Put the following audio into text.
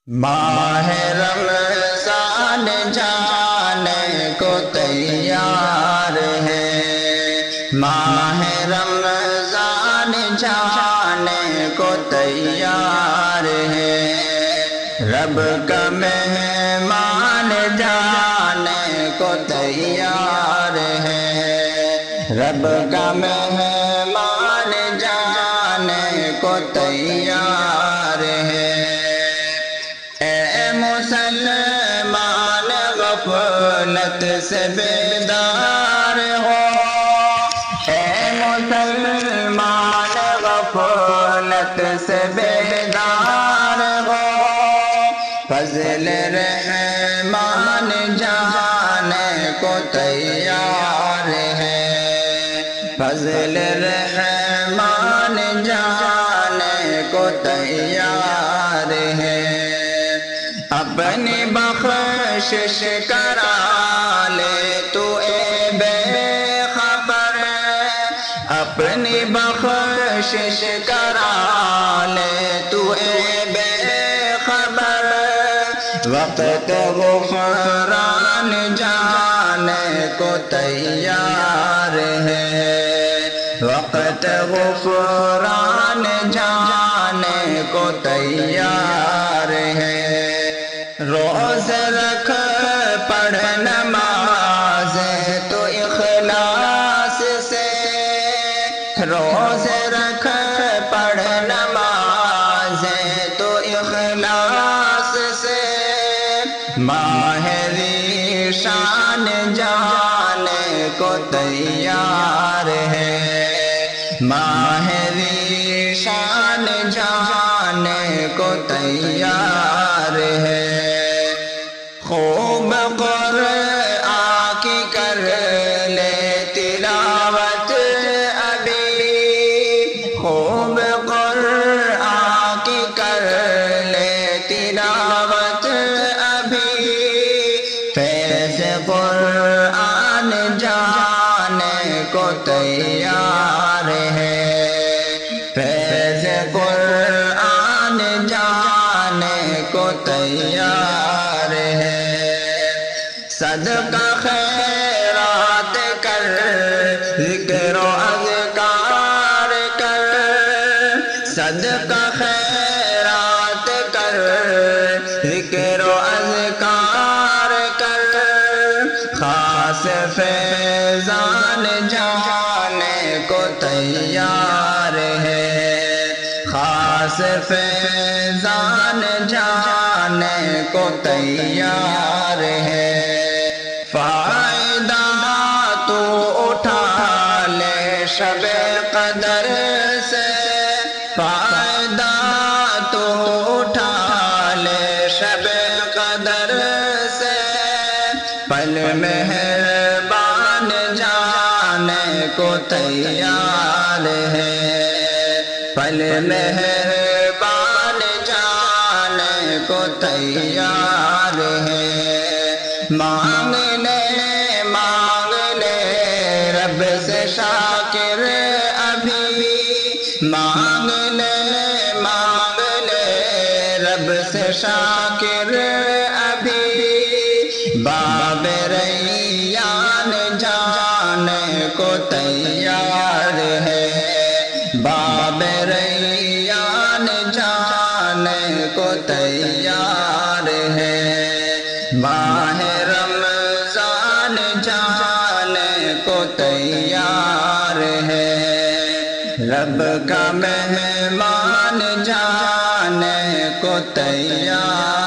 ماہ رمضان جانے کو تیار ہے، ماہ رمضان جانے کو تیار ہے، رب کا مہمان جانے کو تیار ہے، رب کا مہمان جانے کو تیار ہے۔ مسلمان غفلت سے بیدار ہو، اے مسلمان غفلت سے بیدار ہو، فضل رحمان جانے کو تیار ہے، فضل رحمان جانے کو تیار ہے۔ اپنی بخشش کرا لے تو اے بے خبر، اپنی بخشش کرا لے تو اے بے خبر، وقت غفران جانے کو تیار ہے، وقت غفران جانے کو تیار ہے۔ روز رکھ پڑھ نماز تو اخلاص سے، روز رکھ پڑھ نماز تو اخلاص سے، ماہ ریشان جانے کو تیار ہے، ماہ ریشان جانے کو تیار ہے۔ خوب قرآن کی کر لے تلاوت ابھی، خوب قرآن کی کر لے تلاوت ابھی، فیض قرآن جانے کو تیار ہے، فیض قرآن جانے کو تیار ہے۔ صدقہ خیرات کر، ذکر و اذکار کر، صدقہ خیرات کر، ذکر و اذکار کر، خاص فیضان جانے کو تیار ہے، خاص فیضان جانے کو تیار ہے۔ فائدہ تو اٹھا لے شب قدر سے، فائدہ تو اٹھا لے شب قدر سے، پل مہربان جانے کو تیار ہے، پل مہربان جانے کو تیار ہے۔ مانگ لے مانگ لے رب سے شاکر ابھی، مانگ لے مانگ لے رب سے شاکر ابھی، باب ریان جانے کو تیار ہے، باب ریان جانے کو تیار ہے۔ ماہ رمضان جانے کو تیار ہے، رب کا مہمان جانے کو تیار